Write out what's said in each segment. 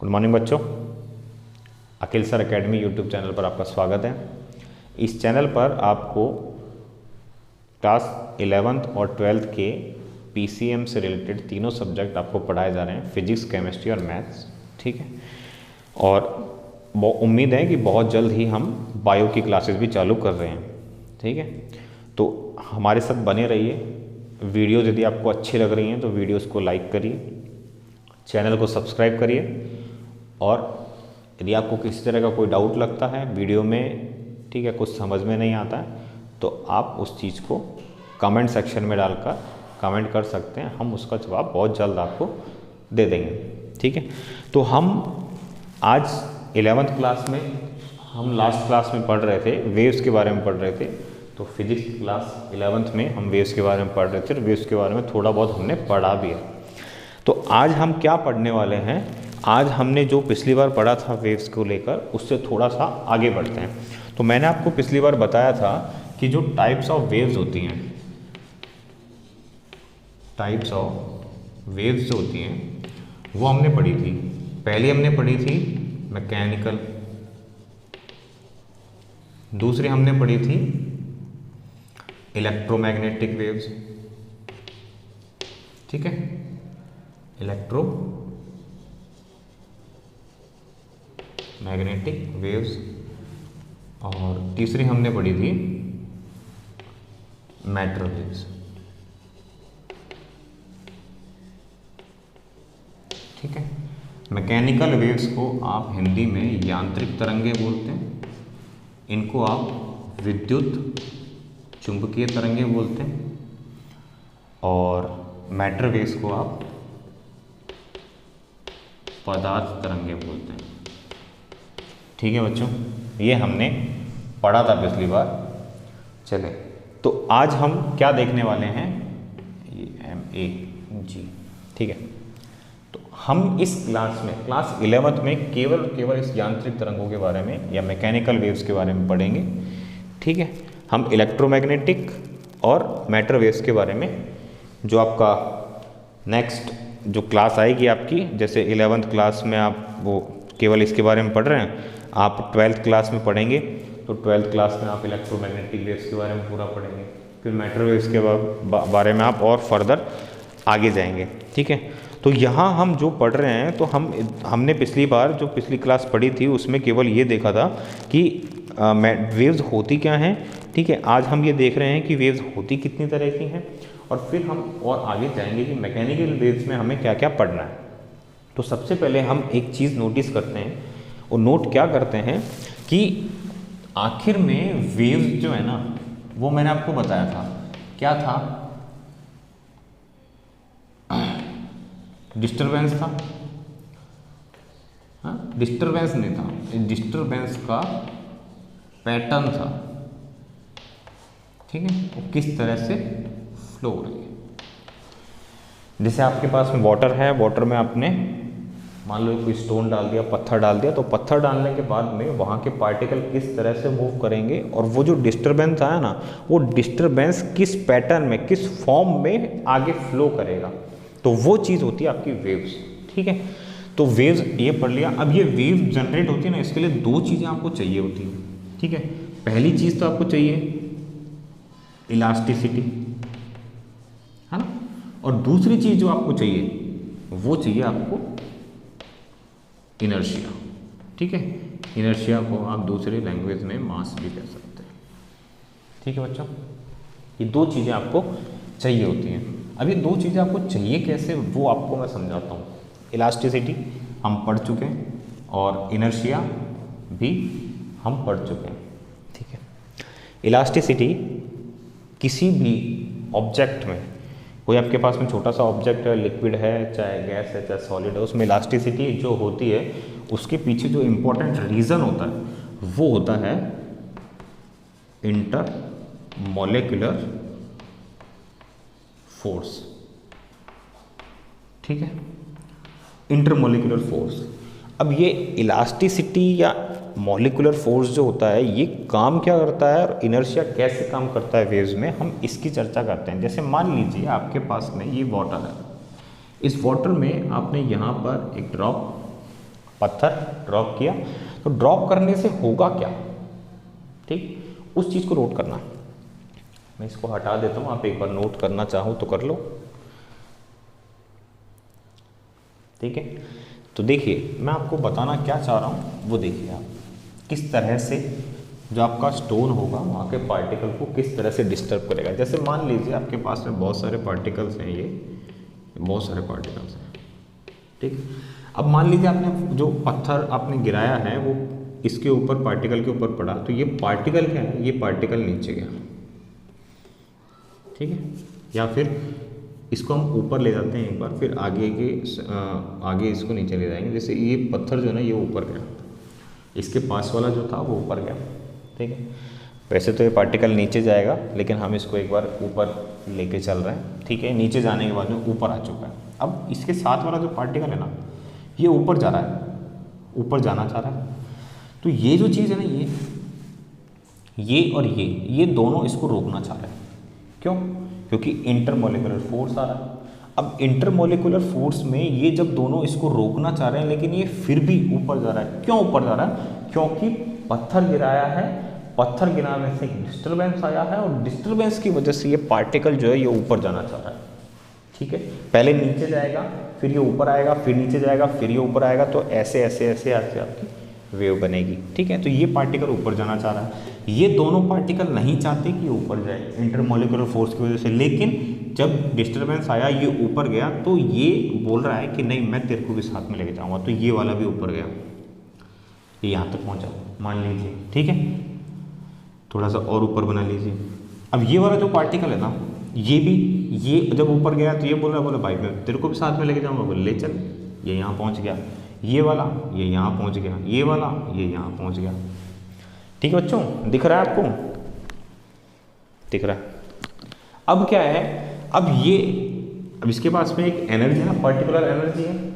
Good morning बच्चों, अखिल sir academy YouTube channel पर आपका स्वागत है। इस चैनल पर आपको क्लास 11th और 12th के पीसीएम से रिलेटेड तीनों सब्जेक्ट आपको पढ़ाए जा रहे हैं, फिजिक्स, केमिस्ट्री और मैथ्स। ठीक है, और उम्मीद है कि बहुत जल्द ही हम बायो की क्लासेस भी चालू कर रहे हैं। ठीक है, तो हमारे साथ बने रहिए। वीडियोज़ यदि आपको अच्छी लग रही हैं तो वीडियोज़ को लाइक करिए, चैनल को सब्सक्राइब करिए, और यदि आपको किसी तरह का कोई डाउट लगता है वीडियो में, ठीक है, कुछ समझ में नहीं आता है, तो आप उस चीज़ को कमेंट सेक्शन में डालकर कमेंट कर सकते हैं। हम उसका जवाब बहुत जल्द आपको दे देंगे। ठीक है, तो हम आज 11th क्लास में, हम लास्ट क्लास में पढ़ रहे थे, वेव्स के बारे में पढ़ रहे थे। तो फिजिक्स क्लास 11th में हम वेव्स के बारे में पढ़ रहे थे और वेव्स के बारे में थोड़ा बहुत हमने पढ़ा भी है। तो आज हम क्या पढ़ने वाले हैं, आज हमने जो पिछली बार पढ़ा था वेव्स को लेकर, उससे थोड़ा सा आगे बढ़ते हैं। तो मैंने आपको पिछली बार बताया था कि जो टाइप्स ऑफ वेव्स होती हैं, टाइप्स ऑफ वेव्स जो होती हैं वो हमने पढ़ी थी। पहली हमने पढ़ी थी मैकेनिकल, दूसरी हमने पढ़ी थी इलेक्ट्रोमैग्नेटिक वेव्स। ठीक है, इलेक्ट्रोमैग्नेटिक वेव्स, और तीसरी हमने पढ़ी थी मैटर वेव्स। ठीक है, मैकेनिकल वेव्स को आप हिंदी में यांत्रिक तरंगे बोलते हैं, इनको आप विद्युत चुंबकीय तरंगे बोलते हैं, और मैटर वेव्स को आप पदार्थ तरंगे बोलते हैं। ठीक है बच्चों, ये हमने पढ़ा था पिछली बार। चले, तो आज हम क्या देखने वाले हैं, ये MAG। ठीक है, तो हम इस क्लास में, क्लास 11th में केवल इस यांत्रिक तरंगों के बारे में या मैकेनिकल वेव्स के बारे में पढ़ेंगे। ठीक है, हम इलेक्ट्रोमैग्नेटिक और मैटर वेव्स के बारे में जो आपका नेक्स्ट जो क्लास आएगी आपकी, जैसे 11th क्लास में आप वो केवल इसके बारे में पढ़ रहे हैं, आप 12th क्लास में पढ़ेंगे तो 12th क्लास में आप इलेक्ट्रोमैग्नेटिक वेव्स के बारे में पूरा पढ़ेंगे, फिर मैटर वेव्स के बारे में आप और फर्दर आगे जाएंगे। ठीक है, तो यहाँ हम जो पढ़ रहे हैं, तो हमने पिछली बार जो पिछली क्लास पढ़ी थी उसमें केवल ये देखा था कि वेव्स होती क्या हैं। ठीक है, आज हम ये देख रहे हैं कि वेव्स होती कितनी तरह की हैं, और फिर हम और आगे जाएंगे कि मैकेनिकल वेव्स में हमें क्या क्या पढ़ना है। तो सबसे पहले हम एक चीज़ नोटिस करते हैं, और नोट क्या करते हैं कि आखिर में वेव्स जो है ना, वो मैंने आपको बताया था क्या था, डिस्टरबेंस था। हाँ, डिस्टरबेंस नहीं था, डिस्टरबेंस का पैटर्न था। ठीक है, वो किस तरह से फ्लो हो रही है। जैसे आपके पास में वाटर है, वाटर में आपने मान लो कोई स्टोन डाल दिया, पत्थर डाल दिया, तो पत्थर डालने के बाद में वहाँ के पार्टिकल किस तरह से मूव करेंगे, और वो जो डिस्टरबेंस आया ना, वो डिस्टरबेंस किस पैटर्न में, किस फॉर्म में आगे फ्लो करेगा, तो वो चीज़ होती है आपकी वेव्स। ठीक है, तो वेव्स ये पढ़ लिया। अब ये वेव जनरेट होती है ना, इसके लिए दो चीज़ें आपको चाहिए होती हैं। ठीक है, पहली चीज़ तो आपको चाहिए इलास्टिसिटी, है ना, और दूसरी चीज़ जो आपको चाहिए वो चाहिए आपको इनर्शिया। ठीक है, इनर्शिया को आप दूसरे लैंग्वेज में मास भी कह सकते हैं। ठीक है बच्चों, ये दो चीज़ें आपको चाहिए होती हैं। अब ये दो चीज़ें आपको चाहिए कैसे, वो आपको मैं समझाता हूँ। इलास्टिसिटी हम पढ़ चुके हैं, और इनर्शिया भी हम पढ़ चुके हैं। ठीक है, इलास्टिसिटी किसी भी ऑब्जेक्ट में, कोई आपके पास में छोटा सा ऑब्जेक्ट है, लिक्विड है, चाहे गैस है, चाहे सॉलिड है, उसमें इलास्टिसिटी जो होती है, उसके पीछे जो इम्पोर्टेंट रीज़न होता है वो होता है इंटर मॉलिक्यूलर फोर्स। ठीक है, इंटरमॉलिक्यूलर फोर्स। अब ये इलास्टिसिटी या मॉलिक्यूलर फोर्स जो होता है, ये काम क्या करता है और इनर्शिया कैसे काम करता है वेव्स में, हम इसकी चर्चा करते हैं। जैसे मान लीजिए आपके पास में ये वाटर है, इस वाटर में आपने यहाँ पर एक ड्रॉप पत्थर ड्रॉप किया, तो ड्रॉप करने से होगा क्या, ठीक, उस चीज़ को नोट करना है। मैं इसको हटा देता हूँ, आप एक बार नोट करना चाहो तो कर लो, ठीक है। तो देखिए मैं आपको बताना क्या चाह रहा हूँ वो देखिए आप, किस तरह से जो आपका स्टोन होगा वहाँ के पार्टिकल को किस तरह से डिस्टर्ब करेगा। जैसे मान लीजिए आपके पास में बहुत सारे पार्टिकल्स हैं, ये बहुत सारे पार्टिकल्स हैं, ठीक। अब मान लीजिए आपने जो पत्थर आपने गिराया है वो इसके ऊपर पार्टिकल के ऊपर पड़ा, तो ये पार्टिकल क्या है, ये पार्टिकल नीचे गया, ठीक है। या फिर इसको हम ऊपर ले जाते हैं एक बार, फिर आगे इसको नीचे ले जाएंगे। जैसे ये पत्थर जो है ना ये ऊपर गया, इसके पास वाला जो था वो ऊपर गया, ठीक है। वैसे तो ये पार्टिकल नीचे जाएगा, लेकिन हम इसको एक बार ऊपर लेके चल रहे हैं, ठीक है। नीचे जाने के बाद में ऊपर आ चुका है। अब इसके साथ वाला जो पार्टिकल है ना ये ऊपर जा रहा है, ऊपर जाना चाह रहा है। तो ये जो चीज़ है ना ये और ये दोनों इसको रोकना चाह रहे हैं। क्यों? क्योंकि इंटरमोलिकुलर फोर्स आ रहा है। अब इंटरमोलिकुलर फोर्स में ये जब दोनों इसको रोकना चाह रहे हैं, लेकिन ये फिर भी ऊपर जा रहा है। क्यों ऊपर जा रहा है? क्योंकि पत्थर गिराया है, पत्थर गिराने से डिस्टर्बेंस आया है, और डिस्टर्बेंस की वजह से ये पार्टिकल जो है ये ऊपर जाना चाह रहा है, ठीक है। पहले नीचे जाएगा, फिर ये ऊपर आएगा, फिर नीचे जाएगा, फिर ये ऊपर आएगा, तो ऐसे ऐसे ऐसे ऐसे आपकी वेव बनेगी, ठीक है। तो ये पार्टिकल ऊपर जाना चाह रहा है, ये दोनों पार्टिकल नहीं चाहते कि ऊपर जाए इंटरमोलिकुलर फोर्स की वजह से, लेकिन जब डिस्टर्बेंस आया ये ऊपर गया, तो ये बोल रहा है कि नहीं मैं तेरे को भी साथ में लेके जाऊँगा, तो ये वाला भी ऊपर गया, ये यहाँ तक पहुँचा मान लीजिए, ठीक है। थोड़ा सा और ऊपर बना लीजिए। अब ये वाला जो पार्टिकल है ना ये जब ऊपर गया तो ये बोल रहा है, बोला भाई मैं तेरे को भी साथ में लेके जाऊँगा, बोले ले चल। ये यहाँ पहुँच गया, ये वाला ये यहाँ पहुँच गया, ये वाला ये यहाँ पहुँच गया, ठीक है बच्चों। दिख रहा है आपको? दिख रहा है। अब क्या है, अब इसके पास में एक एनर्जी है ना, पर्टिकुलर एनर्जी है।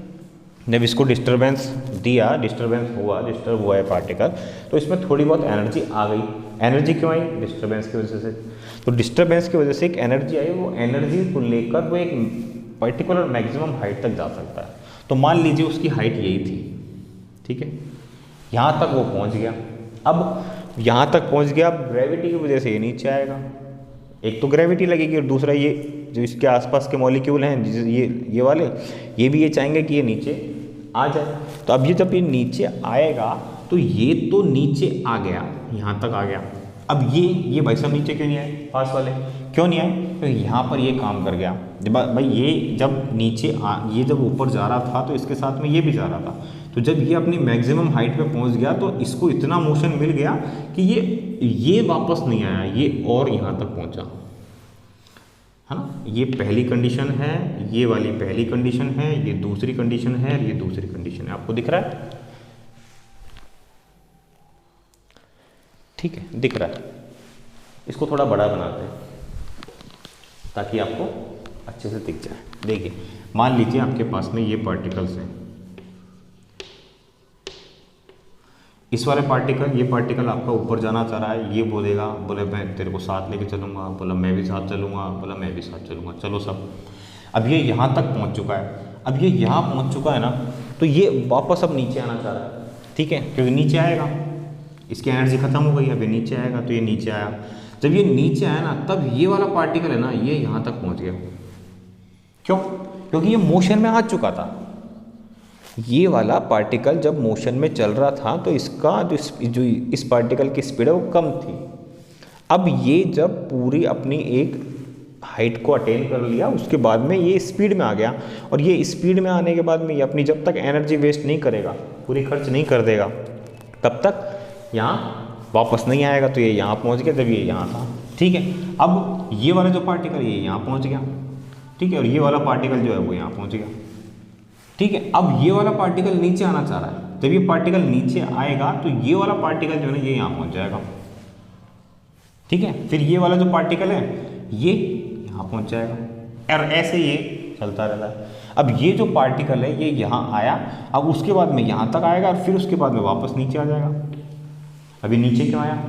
जब इसको डिस्टर्बेंस दिया, डिस्टर्ब हुआ है पार्टिकल, तो इसमें थोड़ी बहुत एनर्जी आ गई। एनर्जी क्यों आई? डिस्टर्बेंस की वजह से। तो डिस्टर्बेंस की वजह से एक एनर्जी आई, वो एनर्जी को लेकर वो एक पर्टिकुलर मैक्सिमम हाइट तक जा सकता है। तो मान लीजिए उसकी हाइट यही थी, ठीक है, यहाँ तक वो पहुँच गया। अब यहाँ तक पहुँच गया, अब ग्रेविटी की वजह से ये नीचे आएगा। एक तो ग्रेविटी लगेगी, और दूसरा ये जो इसके आसपास के मॉलिक्यूल हैं ये वाले, ये भी ये चाहेंगे कि ये नीचे आ जाए। तो अब ये जब ये नीचे आएगा तो ये तो नीचे आ गया, यहाँ तक आ गया। अब ये भाई साहब नीचे क्यों नहीं आए? पास वाले क्यों नहीं आए? तो यहाँ पर ये काम कर गया। जब भाई ये जब ये जब ऊपर जा रहा था तो इसके साथ में ये भी जा रहा था, तो जब ये अपनी मैक्सिमम हाइट पे पहुँच गया तो इसको इतना मोशन मिल गया कि ये वापस नहीं आया, ये और यहाँ तक पहुँचा, है ना। ये पहली कंडीशन है, ये वाली पहली कंडीशन है, ये दूसरी कंडीशन है, ये दूसरी कंडीशन है। आपको दिख रहा है? ठीक है, दिख रहा है। इसको थोड़ा बड़ा बनाते हैं ताकि आपको अच्छे से दिख जाए। देखिए मान लीजिए आपके पास में ये पार्टिकल्स हैं, इस वाले ये पार्टिकल आपका ऊपर जाना चाह रहा है। ये बोले मैं तेरे को साथ लेके चलूँगा, बोला मैं भी साथ चलूँगा, बोला मैं भी साथ चलूँगा, चलो सब। अब ये यहाँ तक पहुँच चुका है। अब ये यहाँ पहुँच चुका है ना, तो ये वापस अब नीचे आना चाह रहा है, ठीक है, क्योंकि नीचे आएगा, इसकी एनर्जी खत्म हो गई। अब ये नीचे आएगा, तो ये नीचे आया। जब ये नीचे आया ना, तब ये वाला पार्टिकल है ना, ये यहाँ तक पहुँच गया। क्यों? क्योंकि ये मोशन में आ चुका था। ये वाला पार्टिकल जब मोशन में चल रहा था तो इसका जो इस पार्टिकल की स्पीड है वो कम थी। अब ये जब पूरी अपनी एक हाइट को अटेन कर लिया, उसके बाद में ये स्पीड में आ गया, और ये स्पीड में आने के बाद में ये अपनी जब तक एनर्जी वेस्ट नहीं करेगा, पूरी खर्च नहीं कर देगा, तब तक यहाँ वापस नहीं आएगा। तो ये यहाँ पहुँच गया जब ये यहाँ था, ठीक है। अब ये वाला जो पार्टिकल ये यहाँ पहुँच गया, ठीक है, और ये वाला पार्टिकल जो है वो यहाँ पहुँच गया, ठीक है। अब ये वाला पार्टिकल नीचे आना चाह रहा है। जब ये पार्टिकल नीचे आएगा तो ये वाला पार्टिकल जो है ये यहाँ पहुँच जाएगा, ठीक है। फिर ये वाला जो पार्टिकल है ये यहाँ पहुँच जाएगा, और ऐसे ये चलता रहता है। अब ये जो पार्टिकल है ये यहाँ आया, अब उसके बाद में यहाँ तक आएगा, और फिर उसके बाद में वापस नीचे आ जाएगा। अभी नीचे क्यों आया?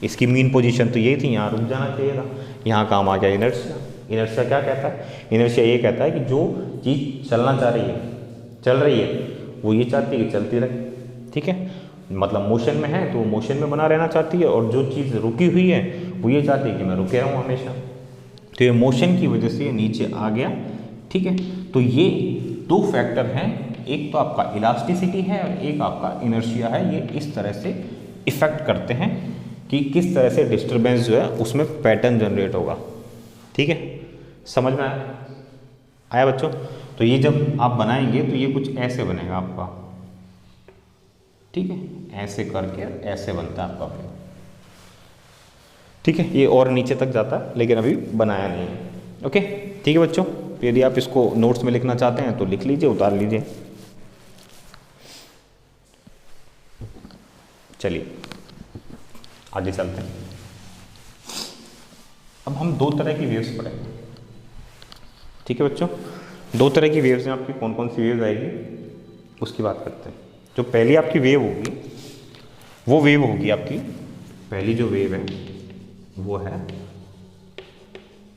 इसकी मीन पोजीशन तो यही थी, यहाँ रुक जाना चाहिए था। यहाँ काम आ गया इनर्शिया। इनर्शिया क्या कहता है? इनर्शिया ये कहता है कि जो चीज़ चलना चाह रही है, चल रही है, वो ये चाहती है कि चलती रहे, ठीक है, मतलब मोशन में है तो वो मोशन में बना रहना चाहती है, और जो चीज़ रुकी हुई है वो ये चाहती है कि मैं रुके रहूँ हमेशा। तो ये मोशन की वजह से ये नीचे आ गया, ठीक है। तो ये दो फैक्टर हैं, एक तो आपका इलास्टिसिटी है और एक आपका इनर्शिया है। ये इस तरह से इफ़ेक्ट करते हैं कि किस तरह से डिस्टर्बेंस जो है उसमें पैटर्न जनरेट होगा, ठीक है। समझ में आया बच्चों? तो ये जब आप बनाएंगे तो ये कुछ ऐसे बनेगा आपका, ठीक है, ऐसे करके ऐसे बनता है आपका वेव, ठीक है। ये और नीचे तक जाता है लेकिन अभी बनाया नहीं है, ओके, ठीक है बच्चों। यदि आप इसको नोट्स में लिखना चाहते हैं तो लिख लीजिए, उतार लीजिए। चलिए आगे चलते हैं। अब हम दो तरह की वेव्स पढ़ेंगे, ठीक है बच्चों। दो तरह की वेव्स हैं आपकी, कौन कौन सी वेव्स आएगी उसकी बात करते हैं। जो पहली आपकी वेव होगी वो वेव होगी आपकी, पहली जो वेव है वो है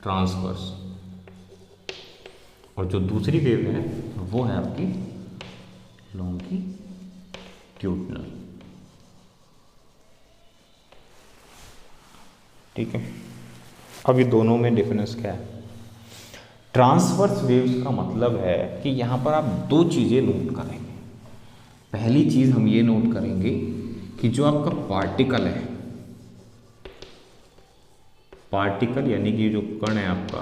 ट्रांसवर्स, और जो दूसरी वेव है वो है आपकी लॉन्गिट्यूडिनल, ठीक है। अब ये दोनों में डिफरेंस क्या है? ट्रांसवर्स वेव्स का मतलब है कि यहाँ पर आप दो चीज़ें नोट करेंगे। पहली चीज़ हम ये नोट करेंगे कि जो आपका पार्टिकल है, पार्टिकल यानी कि जो कण है आपका,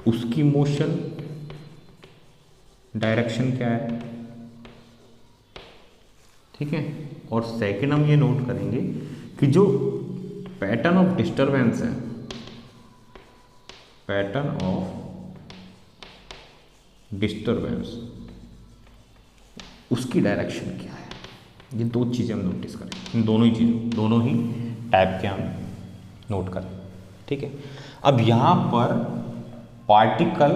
उसकी मोशन डायरेक्शन क्या है, ठीक है। और सेकंड हम ये नोट करेंगे कि जो पैटर्न ऑफ डिस्टरबेंस है, पैटर्न ऑफ डिस्टरबेंस, उसकी डायरेक्शन क्या है। ये दो चीज़ें हम नोटिस करें, इन दोनों ही चीज़ों, दोनों ही टाइप के हम नोट करें, ठीक है। अब यहाँ पर पार्टिकल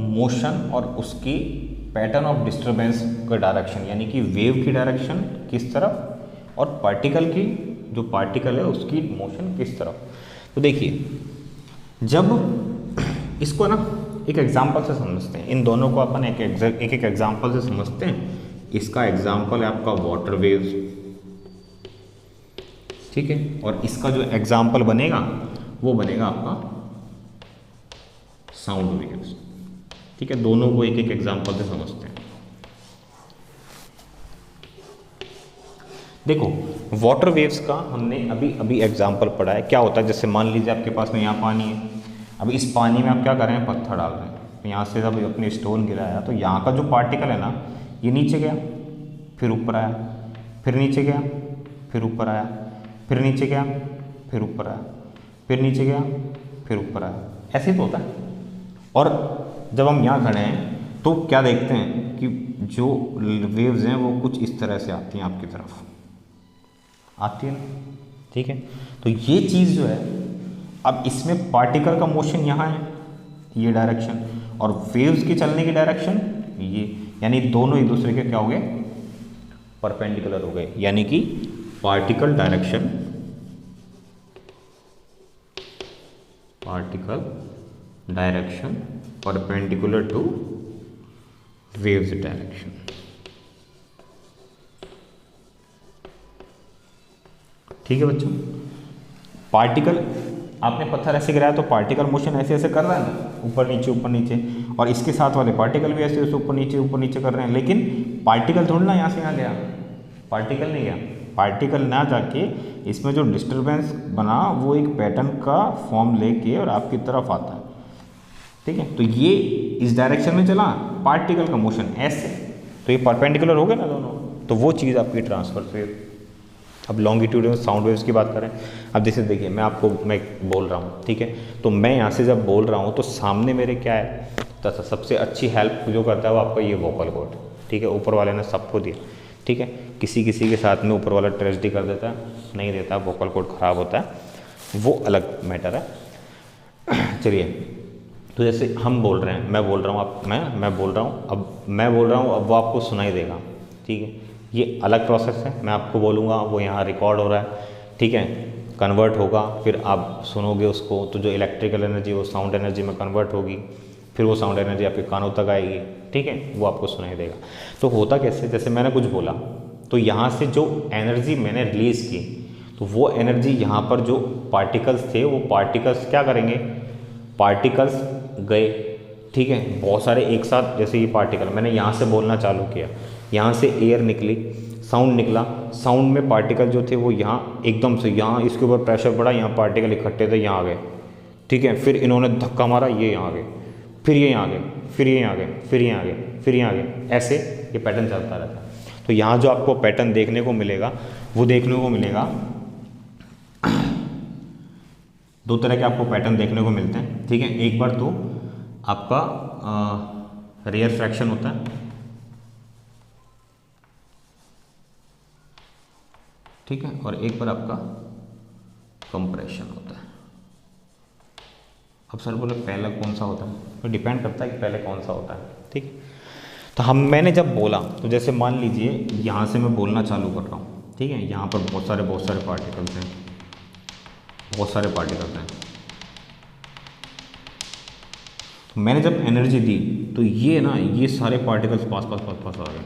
मोशन और उसकी पैटर्न ऑफ डिस्टरबेंस का डायरेक्शन, यानी कि वेव की डायरेक्शन किस तरफ, और पार्टिकल की, जो पार्टिकल है उसकी मोशन किस तरफ। तो देखिए, जब इसको ना एक एग्जाम्पल से समझते हैं, इन दोनों को अपन एक एक एग्जाम्पल से समझते हैं। इसका एग्जाम्पल है आपका वाटर वेव्स, ठीक है, और इसका जो एग्जाम्पल बनेगा वो बनेगा आपका साउंड वेव्स, ठीक है। दोनों को एक एक एग्जाम्पल से समझते हैं। देखो, वाटर वेव्स का हमने अभी अभी एग्जाम्पल पढ़ा है। क्या होता है, जैसे मान लीजिए आपके पास में यहाँ पानी है, अब इस पानी में आप क्या कर रहे हैं, पत्थर डाल रहे हैं। तो यहाँ से जब अपने स्टोन गिराया तो यहाँ का जो पार्टिकल है ना, ये नीचे गया, फिर ऊपर आया, फिर नीचे गया, फिर ऊपर आया, फिर नीचे गया, फिर ऊपर आया, फिर नीचे गया, फिर ऊपर आया। ऐसे ही तो होता है। और जब हम यहाँ खड़े हैं तो क्या देखते हैं कि जो वेव्स हैं वो कुछ इस तरह से आती हैं, आपकी तरफ आती है, ठीक है। तो ये चीज़ जो है, अब इसमें पार्टिकल का मोशन यहाँ है, ये डायरेक्शन, और वेव्स के चलने की डायरेक्शन ये, यानी दोनों एक दूसरे के क्या हो गए, परपेंडिकुलर हो गए। यानी कि particle direction, perpendicular two waves direction, ठीक है बच्चों। पार्टिकल, आपने पत्थर ऐसे गिराया तो पार्टिकल मोशन ऐसे ऐसे कर रहा है ना, ऊपर नीचे, और इसके साथ वाले पार्टिकल भी ऐसे ऐसे ऊपर नीचे कर रहे हैं। लेकिन पार्टिकल थोड़ा ना यहाँ से यहाँ गया, पार्टिकल नहीं गया, पार्टिकल ना जाके इसमें जो डिस्टरबेंस बना वो एक पैटर्न का फॉर्म लेके और आपकी तरफ आता है, ठीक है। तो ये इस डायरेक्शन में चला, पार्टिकल का मोशन ऐसे, तो ये परपेंडिकुलर हो गए ना दोनों, तो वो चीज़ आपकी ट्रांसवर्स वेव। अब लॉन्गिट्यूडिनल साउंड वेव्स की बात करें, अब जैसे देखिए मैं बोल रहा हूँ, ठीक है, तो मैं यहाँ से जब बोल रहा हूँ तो सामने मेरे क्या है, तो सबसे अच्छी हेल्प जो करता है वो आपका ये वोकल कॉर्ड, ठीक है। ऊपर वाले ने सबको दिया, ठीक है। किसी के साथ में ऊपर वाला ट्रेजेडी कर देता है, नहीं देता, वोकल कॉर्ड खराब होता है, वो अलग मैटर है। चलिए, तो जैसे हम बोल रहे हैं, मैं बोल रहा हूँ, आप मैं बोल रहा हूँ, अब मैं बोल रहा हूँ, अब वो आपको सुनाई देगा, ठीक है। ये अलग प्रोसेस है, मैं आपको बोलूँगा, वो यहाँ रिकॉर्ड हो रहा है, ठीक है, कन्वर्ट होगा, फिर आप सुनोगे उसको, तो जो इलेक्ट्रिकल एनर्जी वो साउंड एनर्जी में कन्वर्ट होगी, फिर वो साउंड एनर्जी आपके कानों तक आएगी, ठीक है, वो आपको सुनाई देगा। तो होता कैसे, जैसे मैंने कुछ बोला तो यहाँ से जो एनर्जी मैंने रिलीज़ की, तो वो एनर्जी यहाँ पर जो पार्टिकल्स थे वो पार्टिकल्स क्या करेंगे, पार्टिकल्स गए, ठीक है, बहुत सारे एक साथ, जैसे ये पार्टिकल मैंने यहाँ से बोलना चालू किया, यहाँ से एयर निकली, साउंड निकला, साउंड में पार्टिकल जो थे वो यहाँ एकदम से यहाँ इसके ऊपर प्रेशर पड़ा, यहाँ पार्टिकल इकट्ठे थे, यहाँ आ गए, ठीक है, फिर इन्होंने धक्का मारा, ये यहाँ आ गए, फिर ये यहाँ आ गए, फिर ये यहाँ आ गए, फिर यहाँ आ गए, फिर यहाँ आ गए, ऐसे ये पैटर्न चलता रहता है। तो यहाँ जो आपको पैटर्न देखने को मिलेगा वो देखने को मिलेगा, दो तरह के आपको पैटर्न देखने को मिलते हैं, ठीक है। एक बार तो आपका रेयर फ्रैक्शन होता है, ठीक है, और एक बार आपका कंप्रेशन होता है। अब सर बोले पहला कौन सा होता है, तो डिपेंड करता है कि पहले कौन सा होता है, ठीक है। तो मैंने जब बोला तो जैसे मान लीजिए यहाँ से मैं बोलना चालू कर रहा हूँ, ठीक है, यहाँ पर बहुत सारे पार्टिकल्स हैं, बहुत सारे पार्टिकल्स हैं। मैंने जब एनर्जी दी तो ये ना, ये सारे पार्टिकल्स पास आ गए,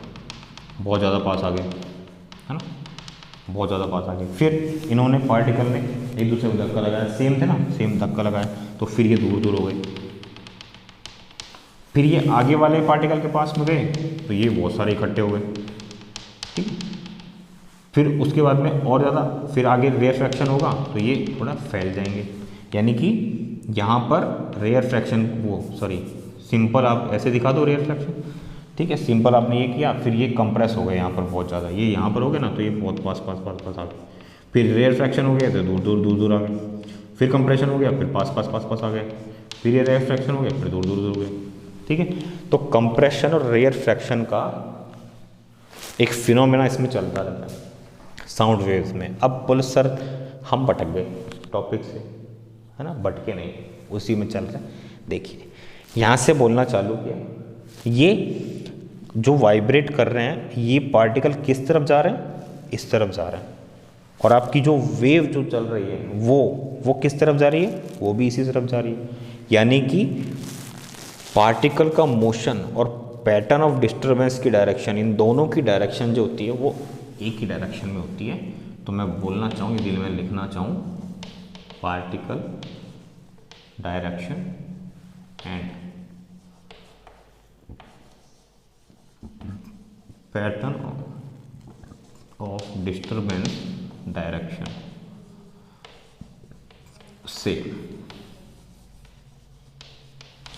बहुत ज़्यादा पास आ गए, है ना, बहुत ज़्यादा पास आ गए। फिर इन्होंने पार्टिकल ने एक दूसरे को धक्का लगाया, सेम थे ना, सेम धक्का लगाया, तो फिर ये दूर हो गए। फिर ये आगे वाले पार्टिकल के पास में गए तो ये बहुत सारे इकट्ठे हो गए, ठीक। फिर उसके बाद में और ज़्यादा, फिर आगे रेयर फ्रैक्शन होगा तो ये थोड़ा फैल जाएंगे, यानी कि यहाँ पर रेयर फ्रैक्शन, सिंपल आप ऐसे दिखा दो रेयर फ्रैक्शन, ठीक है, सिंपल आपने ये किया, फिर ये कंप्रेस हो गए यहाँ पर बहुत ज़्यादा, ये यहाँ पर हो गए ना, तो ये बहुत पास आ गए। फिर रेयर फ्रैक्शन हो गया तो दूर आ गए, फिर कंप्रेशन हो गया, फिर पास आ गए, फिर ये रेयर फ्रैक्शन हो गया, फिर दूर हो गए, ठीक है। तो कंप्रेशन और रेयर फ्रैक्शन का एक फिनोमेना इसमें चलता रहता है साउंड वेव्स में। अब बोले सर हम भटक गए टॉपिक से, है ना, भटके नहीं, उसी में चल रहे हैं। देखिए यहाँ से बोलना चालू किया, ये जो वाइब्रेट कर रहे हैं ये पार्टिकल किस तरफ जा रहे हैं, इस तरफ जा रहे हैं, और आपकी जो वेव जो चल रही है वो किस तरफ जा रही है, वो भी इसी तरफ जा रही है। यानी कि पार्टिकल का मोशन और पैटर्न ऑफ डिस्टर्बेंस की डायरेक्शन, इन दोनों की डायरेक्शन जो होती है वो एक ही डायरेक्शन में होती है। तो मैं बोलना चाहूँ, दिल में लिखना चाहूँ, particle direction and pattern of disturbance direction से।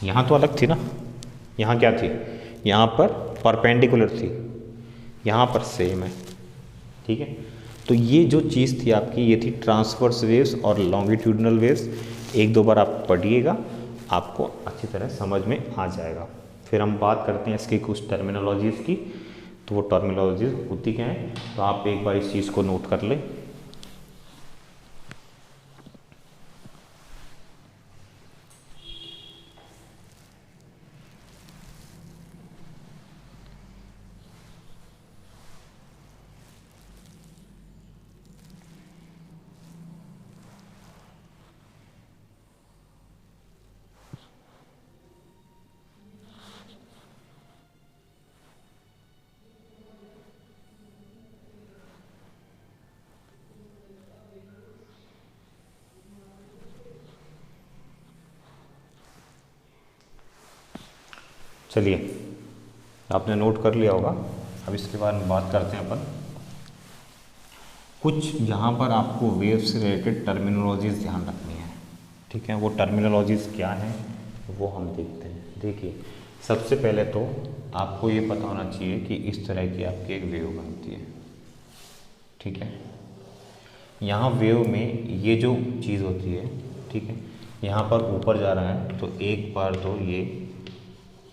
यहाँ तो अलग थी ना, यहाँ क्या थी, यहाँ पर परपेंडिकुलर थी, यहाँ पर सेम है, ठीक है। तो ये जो चीज़ थी आपकी, ये थी ट्रांसवर्स वेव्स और लॉन्गिट्यूडनल वेव्स। एक दो बार आप पढ़िएगा, आपको अच्छी तरह समझ में आ जाएगा। फिर हम बात करते हैं इसकी कुछ टर्मिनोलॉजीज़ की, तो वो टर्मिनोलॉजीज़ होती क्या है, तो आप एक बार इस चीज़ को नोट कर लें। चलिए, आपने नोट कर लिया होगा। अब इसके बारे में बात करते हैं अपन। कुछ यहाँ पर आपको वेव से रिलेटेड टर्मिनोलॉजीज़ ध्यान रखनी है, ठीक है। वो टर्मिनोलॉजीज़ क्या हैं वो हम देखते हैं। देखिए, सबसे पहले तो आपको ये पता होना चाहिए कि इस तरह की आपकी एक वेव बनती है, ठीक है। यहाँ वेव में ये जो चीज़ होती है, ठीक है, यहाँ पर ऊपर जा रहा है तो एक बार तो ये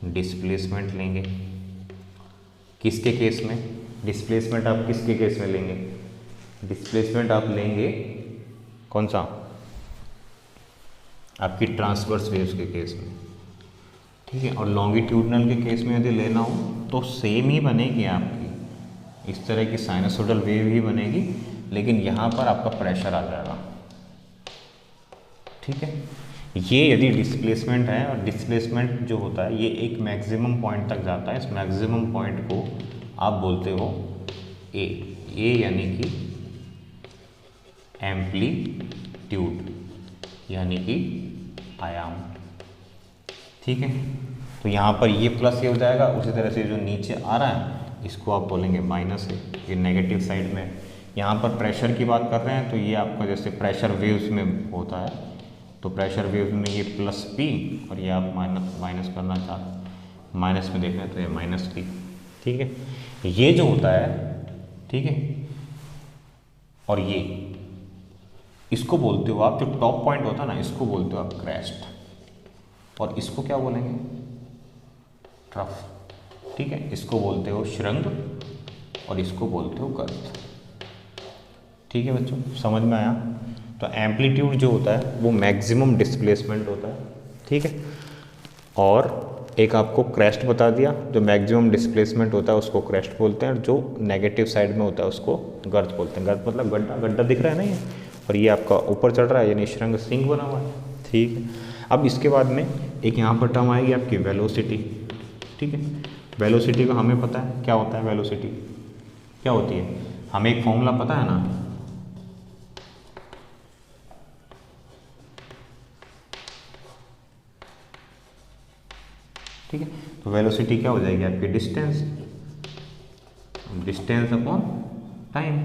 डिस्प्लेसमेंट लेंगे। किसके केस में डिस्प्लेसमेंट, आप किसके केस में लेंगे डिस्प्लेसमेंट, आप लेंगे कौन सा, आपकी ट्रांसवर्स वेव्स के केस में, ठीक है। और लॉन्गिट्यूडनल के केस में यदि लेना हो तो सेम ही बनेगी आपकी, इस तरह की साइनसोइडल वेव ही बनेगी, लेकिन यहाँ पर आपका प्रेशर आ जाएगा, ठीक है। ये यदि डिस्प्लेसमेंट है और डिस्प्लेसमेंट जो होता है ये एक मैक्सिमम पॉइंट तक जाता है, इस मैक्सिमम पॉइंट को आप बोलते हो ए यानी कि एम्पलीट्यूड यानी कि आयाम। ठीक है, तो यहाँ पर ये प्लस ये हो जाएगा, उसी तरह से जो नीचे आ रहा है इसको आप बोलेंगे माइनस है, ये नेगेटिव साइड में। यहाँ पर प्रेशर की बात कर रहे हैं तो ये आपका जैसे प्रेशर वेव्स में होता है, तो प्रेशर वेव्स में ये प्लस पी और ये आप माइनस करना चाहते हैं, माइनस में देख रहे हैं तो ये माइनस टी। ठीक है, ये जो होता है, ठीक है, और ये इसको बोलते हो आप, जो टॉप पॉइंट होता है ना इसको बोलते हो आप क्रेस्ट, और इसको क्या बोलेंगे, ट्रफ। ठीक है, इसको बोलते हो शृंग और इसको बोलते हो गर्त। ठीक है बच्चों, समझ में आया? तो एम्पलीट्यूड जो होता है वो मैक्सिमम डिस्प्लेसमेंट होता है। ठीक है, और एक आपको क्रेस्ट बता दिया, जो मैक्सिमम डिस्प्लेसमेंट होता है उसको क्रेस्ट बोलते हैं, और जो नेगेटिव साइड में होता है उसको गर्त बोलते हैं। गर्त मतलब गड्ढा, गड्ढा दिख रहा है ना ये, और ये आपका ऊपर चढ़ रहा है यानी शृंग सिंह बना हुआ है। ठीक है, अब इसके बाद में एक यहाँ पर टर्म आएगी आपकी वेलोसिटी। ठीक है, वेलोसिटी का हमें पता है क्या होता है, वेलोसिटी क्या होती है, हमें एक फॉर्मूला पता है ना, ठीक है, तो वेलोसिटी क्या हो जाएगी आपकी, डिस्टेंस, डिस्टेंस अपॉन टाइम।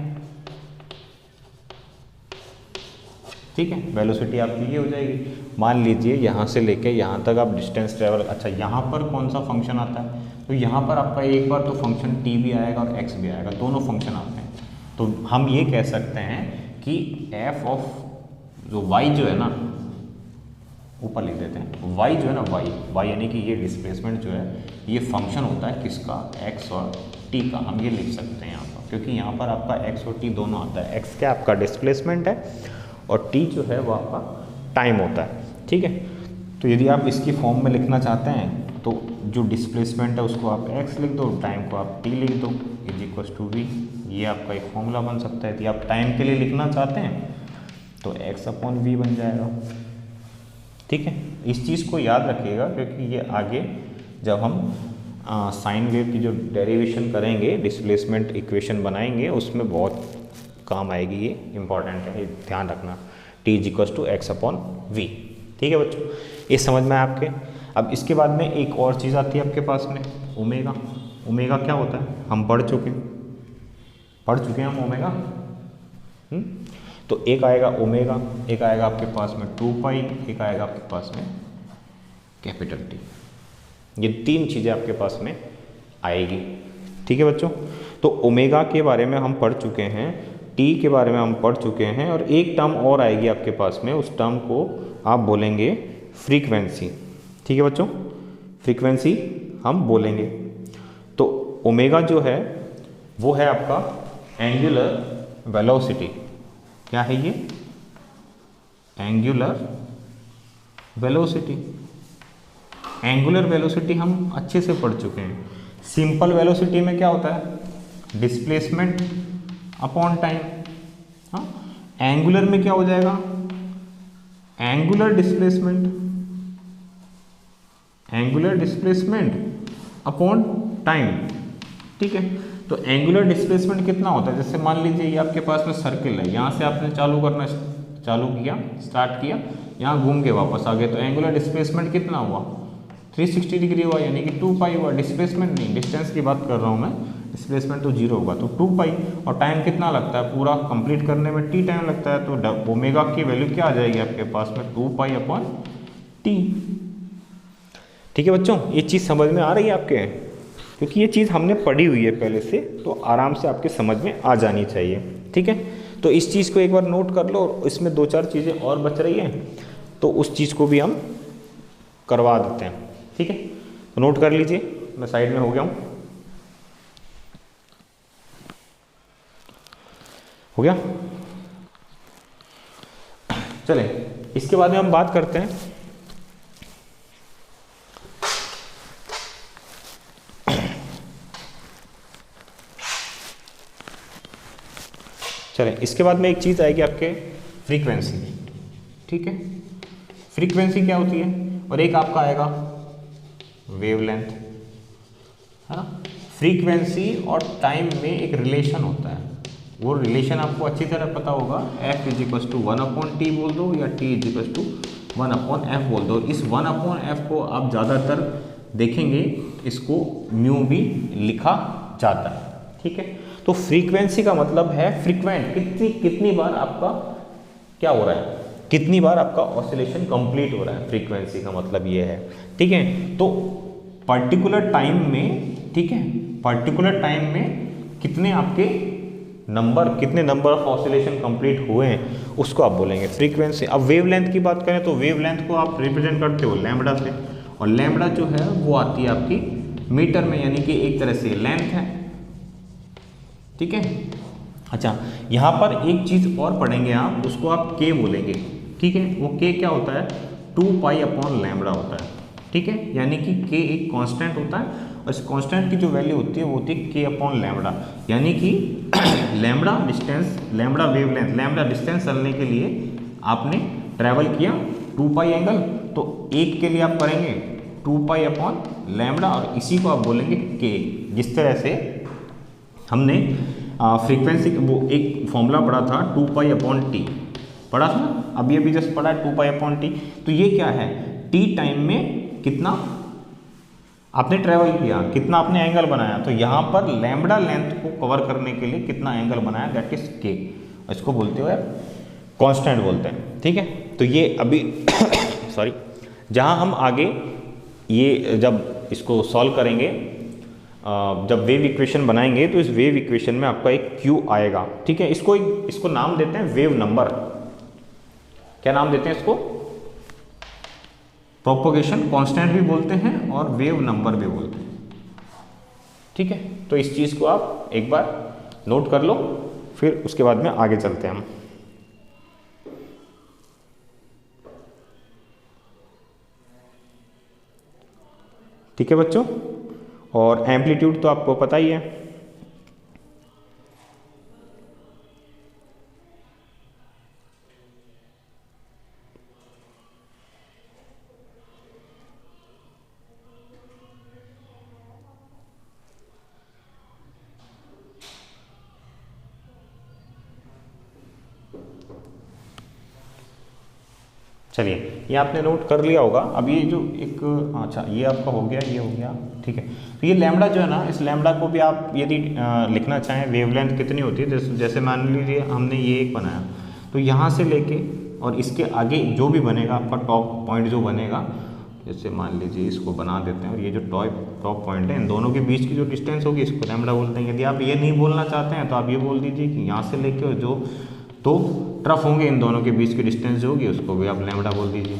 ठीक है, वेलोसिटी आपकी ये हो जाएगी। मान लीजिए यहाँ से लेके यहाँ तक आप डिस्टेंस ट्रेवल, अच्छा यहाँ पर कौन सा फंक्शन आता है, तो यहाँ पर आपका एक बार तो फंक्शन t भी आएगा और x भी आएगा, दोनों फंक्शन आते हैं। तो हम ये कह सकते हैं कि f ऑफ जो y जो है ना, ऊपर लिख देते हैं, y जो है ना, y यानी कि ये डिस्प्लेसमेंट जो है ये फंक्शन होता है किसका, x और t का। हम ये लिख सकते हैं यहाँ पर, क्योंकि यहाँ पर आपका x और t दोनों आता है। x क्या आपका डिस्प्लेसमेंट है और t जो है वो आपका टाइम होता है। ठीक है, तो यदि आप इसकी फॉर्म में लिखना चाहते हैं तो जो डिस्प्लेसमेंट है उसको आप x लिख दो, टाइम को आप t लिख दो, इज इक्वल टू v। ये आपका एक फॉर्मूला बन सकता है। यदि आप टाइम के लिए लिखना चाहते हैं तो x अपॉन v बन जाएगा। ठीक है, इस चीज़ को याद रखिएगा, क्योंकि ये आगे जब हम साइन वेव की जो डेरिवेशन करेंगे, डिस्प्लेसमेंट इक्वेशन बनाएंगे, उसमें बहुत काम आएगी। ये इंपॉर्टेंट है, ये ध्यान रखना, t is equal to x upon v. ठीक है बच्चों, ये समझ में आपके। अब इसके बाद में एक और चीज़ आती है आपके पास में, ओमेगा। ओमेगा क्या होता है, हम पढ़ चुके हैं हम ओमेगा। तो एक आएगा ओमेगा, एक आएगा आपके पास में 2 पाई, एक आएगा आपके पास में कैपिटल टी। ये तीन चीज़ें आपके पास में आएगी। ठीक है बच्चों, तो ओमेगा के बारे में हम पढ़ चुके हैं, टी के बारे में हम पढ़ चुके हैं, और एक टर्म और आएगी आपके पास में, उस टर्म को आप बोलेंगे फ्रीक्वेंसी। ठीक है बच्चों, फ्रीक्वेंसी हम बोलेंगे। तो ओमेगा जो है वो है आपका एंगुलर वेलोसिटी। क्या है ये, एंगुलर वेलोसिटी। एंगुलर वेलोसिटी हम अच्छे से पढ़ चुके हैं। सिंपल वेलोसिटी में क्या होता है, डिस्प्लेसमेंट अपॉन टाइम। हाँ, एंगुलर में क्या हो जाएगा, एंगुलर डिस्प्लेसमेंट अपॉन टाइम। ठीक है, तो एंगुलर डिस्प्लेसमेंट कितना होता है, जैसे मान लीजिए ये आपके पास में सर्किल है, यहाँ से आपने स्टार्ट किया, यहाँ घूम के वापस आ गए, तो एंगुलर डिस्प्लेसमेंट कितना हुआ, 360 डिग्री हुआ, यानी कि 2 पाई हुआ। डिस्प्लेसमेंट नहीं, डिस्टेंस की बात कर रहा हूँ मैं, डिस्प्लेसमेंट तो 0 होगा, तो 2 पाई। और टाइम कितना लगता है, पूरा कंप्लीट करने में t टाइम लगता है, तो ओमेगा की वैल्यू क्या आ जाएगी आपके पास में, 2 पाई अपॉन t। ठीक है बच्चों, ये चीज़ समझ में आ रही है आपके, क्योंकि ये चीज़ हमने पढ़ी हुई है पहले से, तो आराम से आपके समझ में आ जानी चाहिए। ठीक है, तो इस चीज़ को एक बार नोट कर लो, और इसमें 2-4 चीज़ें और बच रही हैं, तो उस चीज़ को भी हम करवा देते हैं। ठीक है, तो नोट कर लीजिए, मैं साइड में हो गया हूँ, हो गया। चले, इसके बाद में हम बात करते हैं इसके बाद में एक चीज़ आएगी आपके फ्रीक्वेंसी। ठीक है, फ्रीक्वेंसी क्या होती है, और एक आपका आएगा वेवलेंथ, है ना। फ्रीक्वेंसी और टाइम में एक रिलेशन होता है, वो रिलेशन आपको अच्छी तरह पता होगा। f is equal to 1/t बोल दो या t is equal to 1/f बोल दो। इस 1/f को आप ज़्यादातर देखेंगे इसको म्यू भी लिखा जाता है, ठीक है। तो फ्रीक्वेंसी का मतलब है फ्रीक्वेंट, कितनी बार आपका क्या हो रहा है, कितनी बार आपका ऑसिलेशन कंप्लीट हो रहा है, फ्रीक्वेंसी का मतलब ये है, ठीक है। तो पर्टिकुलर टाइम में, ठीक है, पर्टिकुलर टाइम में कितने आपके कितने नंबर ऑफ ऑसिलेशन कंप्लीट हुए हैं उसको आप बोलेंगे फ्रीक्वेंसी। अब वेवलेंथ की बात करें तो वेवलेंथ को आप रिप्रेजेंट करते हो लैम्बडा से, और लैम्बडा जो है वो आती है आपकी मीटर में, यानी कि एक तरह से लेंथ है, ठीक है। अच्छा, यहाँ पर एक चीज़ और पढ़ेंगे आप, उसको आप के बोलेंगे, ठीक है। वो के क्या होता है, 2π/λ होता है, ठीक है। यानी कि के एक कांस्टेंट होता है, और इस कांस्टेंट की जो वैल्यू होती है वो होती है k/λ, यानी कि lambda distance, lambda wavelength, lambda distance चलने के लिए आपने ट्रैवल किया 2π एंगल, तो एक के लिए आप करेंगे 2π/λ, और इसी को आप बोलेंगे के। जिस तरह से हमने फ्रीक्वेंसी वो एक फॉर्मूला पढ़ा था 2π/t, पढ़ा था ना, अभी अभी जस्ट पढ़ा है 2π/t। तो ये क्या है, t टाइम में कितना आपने ट्रेवल किया, कितना आपने एंगल बनाया, तो यहाँ पर लैम्बडा लेंथ को कवर करने के लिए कितना एंगल बनाया, दैट इज के, इसको बोलते हो कांस्टेंट बोलते हैं, ठीक है। तो ये अभी सॉरी, जहाँ हम आगे ये जब इसको सॉल्व करेंगे, जब वेव इक्वेशन बनाएंगे, तो इस वेव इक्वेशन में आपका एक क्यू आएगा, ठीक है। इसको नाम देते हैं वेव नंबर। क्या नाम देते हैं इसको, प्रोपोगेशन कांस्टेंट भी बोलते हैं और वेव नंबर भी बोलते हैं, ठीक है। तो इस चीज़ को आप एक बार नोट कर लो, फिर उसके बाद में आगे चलते हैं हम। ठीक है बच्चों, और एम्पलीट्यूड तो आपको पता ही है, चलिए ये आपने नोट कर लिया होगा। अब ये जो एक, अच्छा ये आपका हो गया, ये हो गया, ठीक है। तो ये लैम्बडा जो है ना, इस लैम्बडा को भी आप यदि लिखना चाहें, वेवलेंथ कितनी होती है, जैसे मान लीजिए हमने ये एक बनाया, तो यहाँ से लेके और इसके आगे जो भी बनेगा आपका टॉप पॉइंट जो बनेगा, जैसे मान लीजिए इसको बना देते हैं, और ये जो टॉप पॉइंट है, इन दोनों के बीच की जो डिस्टेंस होगी इसको लैम्बडा बोलते हैं। यदि आप ये नहीं बोलना चाहते हैं तो आप ये बोल दीजिए कि यहाँ से लेके और जो तो ट्रफ होंगे इन दोनों के बीच की डिस्टेंस जो होगी उसको भी आप लैम्बडा बोल दीजिए,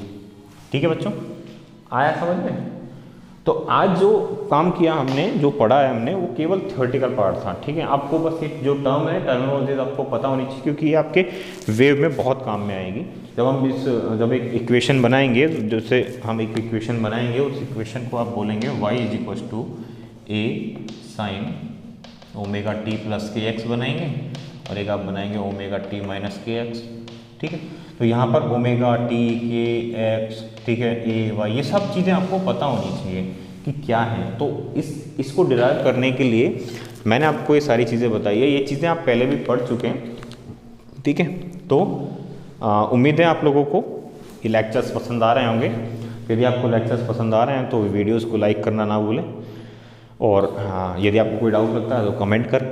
ठीक है बच्चों, आया समझ में। तो आज जो काम किया हमने, जो पढ़ा है हमने, वो केवल थ्योरेटिकल पार्ट था, ठीक है। आपको बस एक जो टर्म है, टर्मिनोलॉजीज आपको पता होनी चाहिए, क्योंकि ये आपके वेव में बहुत काम में आएगी। जब एक इक्वेशन बनाएंगे, जैसे हम एक इक्वेशन बनाएंगे, उस इक्वेशन को आप बोलेंगे y = a sin ωt + kx बनाएंगे, और एक आप बनाएंगे ωt - kx, ठीक है। तो यहाँ पर ωt, kx, ठीक है, a, y, ये सब चीज़ें आपको पता होनी चाहिए कि क्या है। तो इसको डिराइव करने के लिए मैंने आपको ये सारी चीज़ें बताई है, ये चीज़ें आप पहले भी पढ़ चुके हैं, ठीक है। तो उम्मीद है आप लोगों को ये लेक्चर्स पसंद आ रहे होंगे। यदि आपको लेक्चर्स पसंद आ रहे हैं तो वीडियोज़ को लाइक करना ना भूलें, और यदि आपको कोई डाउट लगता है तो कमेंट करें,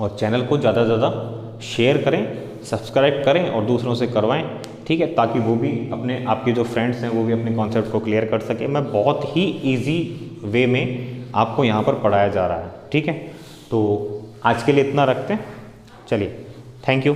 और चैनल को ज़्यादा से ज़्यादा शेयर करें, सब्सक्राइब करें और दूसरों से करवाएं, ठीक है, ताकि वो भी आपके जो फ्रेंड्स हैं वो भी अपने कॉन्सेप्ट को क्लियर कर सकें। मैं बहुत ही इजी वे में आपको यहाँ पर पढ़ाया जा रहा है, ठीक है। तो आज के लिए इतना रखते हैं, चलिए, थैंक यू।